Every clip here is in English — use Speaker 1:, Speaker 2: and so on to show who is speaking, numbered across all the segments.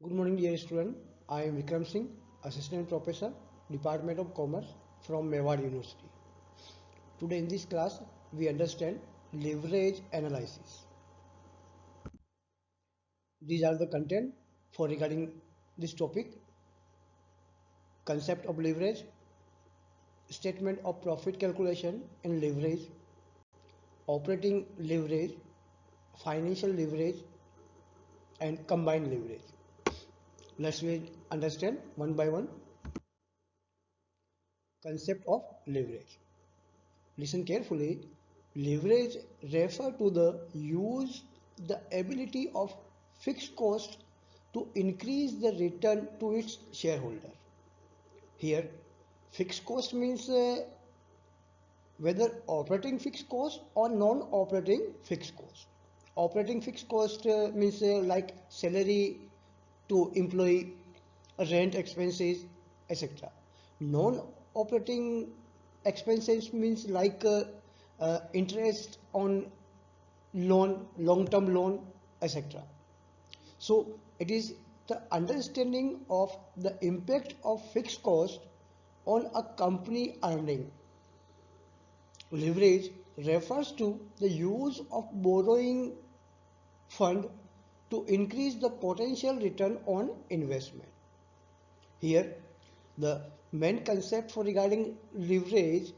Speaker 1: Good morning, dear student. I am Vikram Singh, Assistant Professor, Department of Commerce from Mewar University. Today in this class, we understand leverage analysis. These are the content for regarding this topic: concept of leverage, statement of profit calculation and leverage, operating leverage, financial leverage, and combined leverage. Let's understand one by one concept of leverage. Listen carefully. Leverage refer to the ability of fixed cost to increase the return to its shareholder. Here, fixed cost means whether operating fixed cost or non-operating fixed cost. Operating fixed cost means like salary to employee, rent expenses, etc. Non-operating expenses means like interest on loan, long-term loan, etc. So it is the understanding of the impact of fixed cost on a company earning. Leverage refers to the use of borrowing fund to increase the potential return on investment. Here, the main concept for regarding leverage,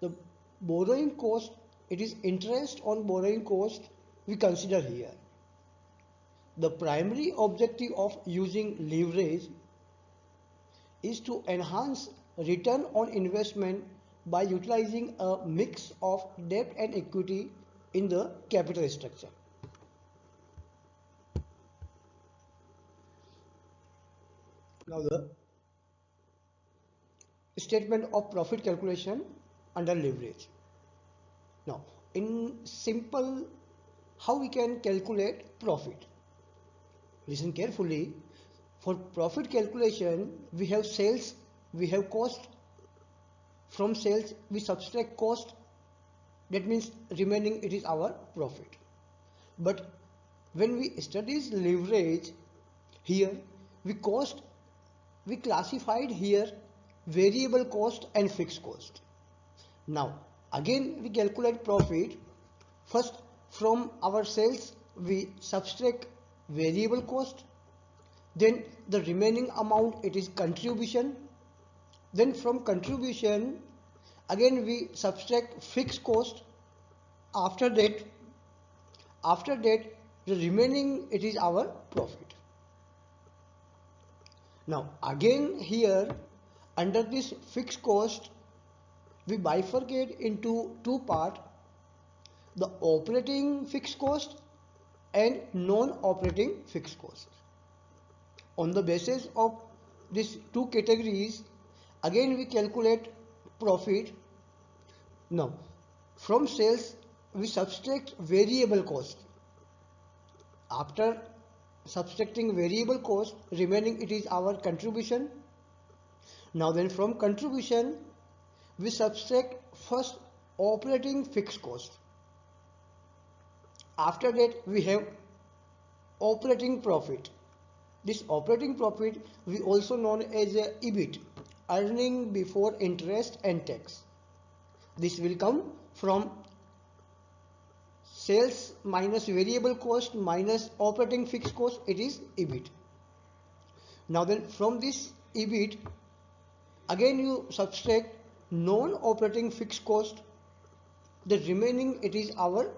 Speaker 1: the borrowing cost, it is interest on borrowing cost we consider here. The primary objective of using leverage is to enhance return on investment by utilizing a mix of debt and equity in the capital structure. Now the statement of profit calculation under leverage. Now in simple, how we can calculate profit? Listen carefully. For profit calculation, we have sales, we have cost. From sales, we subtract cost. That means remaining it is our profit. But when we study leverage, here we classified here variable cost and fixed cost. Now again we calculate profit. First, from our sales we subtract variable cost, then the remaining amount it is contribution, then from contribution again we subtract fixed cost. After that after that the remaining it is our profit. Now again here under this fixed cost we bifurcate into two parts: the operating fixed cost and non-operating fixed cost. On the basis of these two categories, again we calculate profit. Now from sales we subtract variable cost. After subtracting variable cost, remaining it is our contribution. Now then from contribution we subtract first operating fixed cost. After that we have operating profit. This operating profit we also known as EBIT, earning before interest and tax. This will come from sales minus variable cost minus operating fixed cost, it is EBIT. Now then from this EBIT again you subtract non-operating fixed cost. The remaining it is our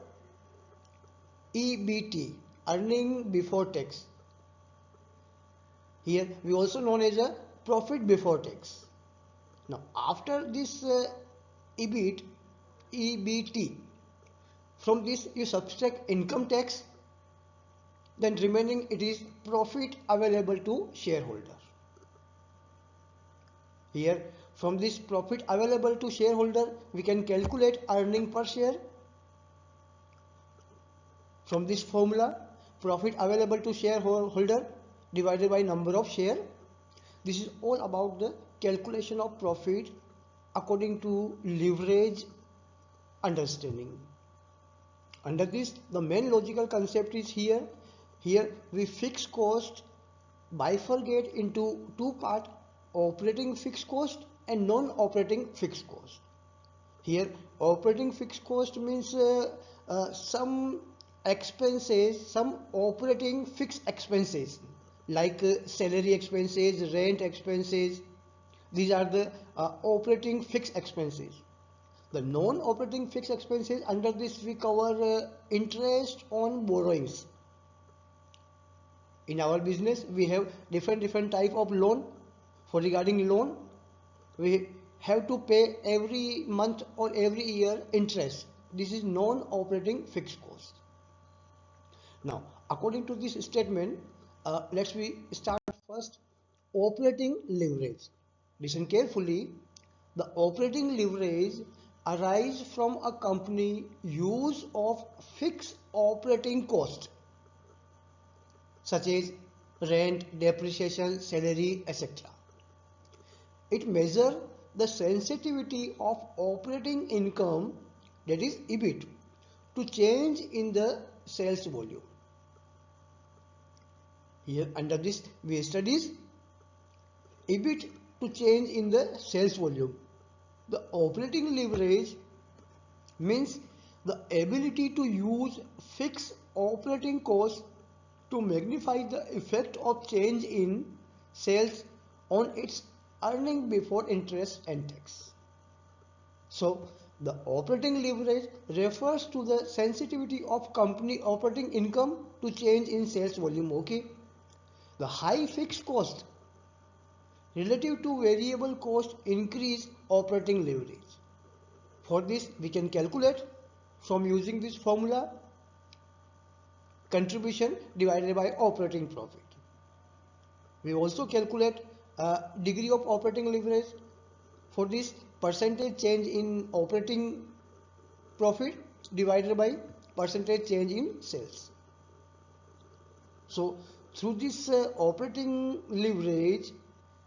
Speaker 1: EBT, earning before tax. Here we also known as a profit before tax. Now after this EBIT, EBT, from this you subtract income tax, then remaining it is profit available to shareholder. Here from this profit available to shareholder we can calculate earning per share. From this formula, profit available to shareholder divided by number of share. This is all about the calculation of profit according to leverage understanding. Under this, the main logical concept is here. Here we fix cost bifurcate into two parts: operating fixed cost and non-operating fixed cost. Here, operating fixed cost means some expenses, some operating fixed expenses like salary expenses, rent expenses. These are the operating fixed expenses. The non-operating fixed expenses, under this we cover interest on borrowings. In our business, we have different type of loan. For regarding loan, we have to pay every month or every year interest. This is non-operating fixed cost. Now, according to this statement, let's we start first. Operating leverage. Listen carefully. The operating leverage arises from a company use of fixed operating cost such as rent, depreciation, salary, etc. It measures the sensitivity of operating income, that is EBIT, to change in the sales volume. Here under this we studies EBIT to change in the sales volume. The operating leverage means the ability to use fixed operating costs to magnify the effect of change in sales on its earning before interest and tax. So the operating leverage refers to the sensitivity of company operating income to change in sales volume. Okay. The high fixed cost relative to variable cost increase operating leverage. For this we can calculate from using this formula: contribution divided by operating profit. We also calculate degree of operating leverage. For this, percentage change in operating profit divided by percentage change in sales. So through this operating leverage,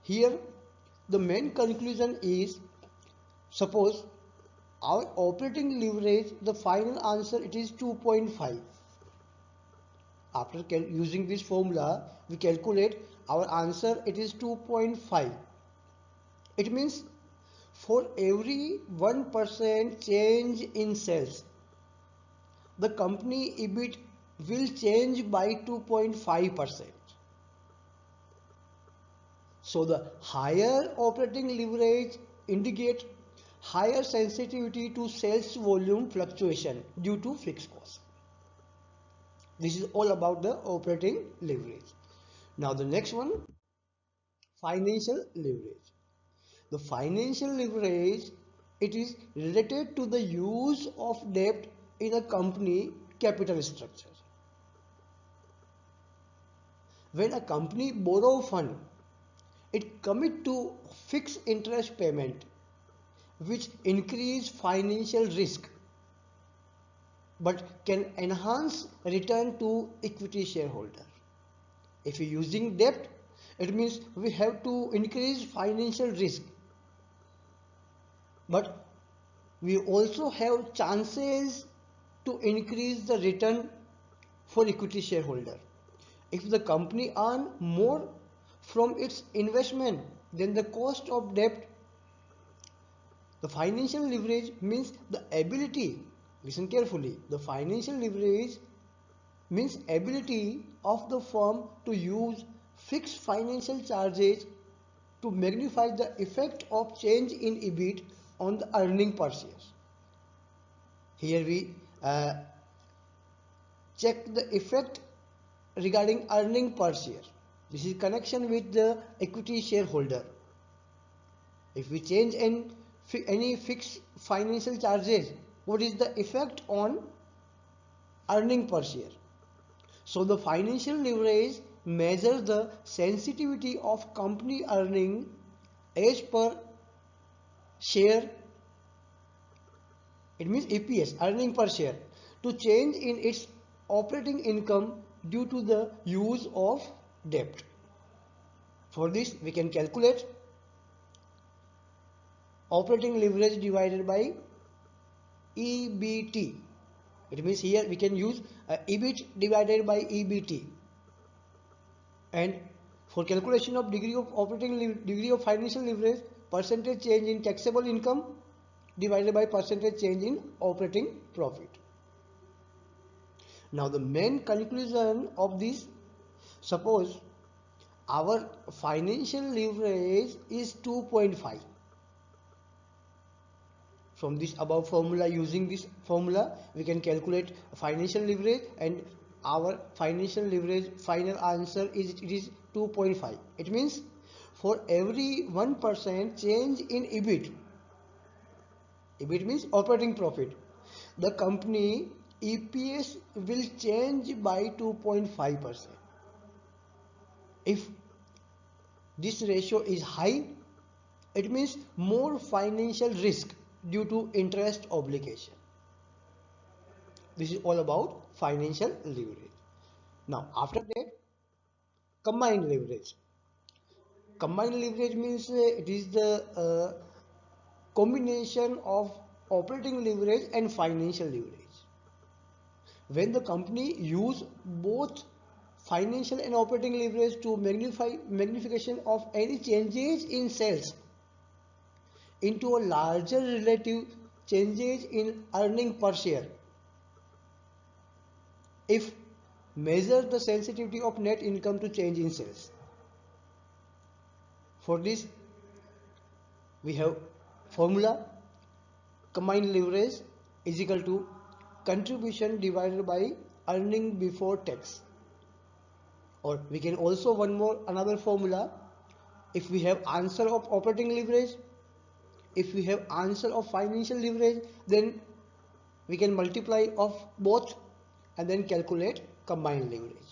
Speaker 1: here the main conclusion is, suppose our operating leverage, the final answer, it is 2.5. After using this formula, we calculate our answer, it is 2.5. It means for every 1% change in sales, the company EBIT will change by 2.5%. So the higher operating leverage indicates higher sensitivity to sales volume fluctuation due to fixed cost. This is all about the operating leverage. Now the next one, financial leverage. The financial leverage, it is related to the use of debt in a company capital structure. When a company borrow fund, it commit to fixed interest payment, which increase financial risk but can enhance return to equity shareholder. If we using debt, it means we have to increase financial risk, but we also have chances to increase the return for equity shareholder. If the company earn more from its investment than the cost of debt, the financial leverage means the ability, listen carefully, the financial leverage means ability of the firm to use fixed financial charges to magnify the effect of change in EBIT on the earning per share. Here we check the effect regarding earning per share. This is connection with the equity shareholder. If we change in any fixed financial charges, what is the effect on earning per share? So the financial leverage measures the sensitivity of company earning as per share, it means EPS, earning per share, to change in its operating income due to the use of debt. For this we can calculate operating leverage divided by EBT. It means here we can use EBIT divided by EBT. And For calculation of degree of financial leverage, percentage change in taxable income divided by percentage change in operating profit. Now the main conclusion of this, suppose our financial leverage is 2.5. From this above formula, using this formula, we can calculate financial leverage, and our financial leverage final answer is 2.5. It means for every 1% change in EBIT means operating profit, the company EPS will change by 2.5%. If this ratio is high, it means more financial risk due to interest obligation. This is all about financial leverage. Now after that, combined leverage. Combined leverage means it is the combination of operating leverage and financial leverage. When the company use both financial and operating leverage to magnification of any changes in sales into a larger relative changes in earning per share, if measure the sensitivity of net income to change in sales. For this we have formula: combined leverage is equal to contribution divided by earning before tax. Or we can also another formula: if we have answer of operating leverage, if we have answer of financial leverage, then we can multiply of both and then calculate combined leverage.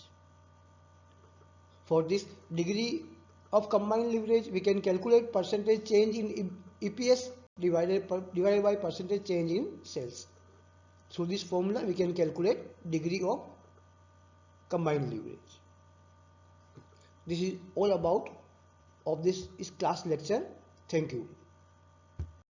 Speaker 1: For this degree of combined leverage, we can calculate percentage change in EPS divided by percentage change in sales. Through this formula, we can calculate degree of combined leverage. This is all about of this class lecture. Thank you.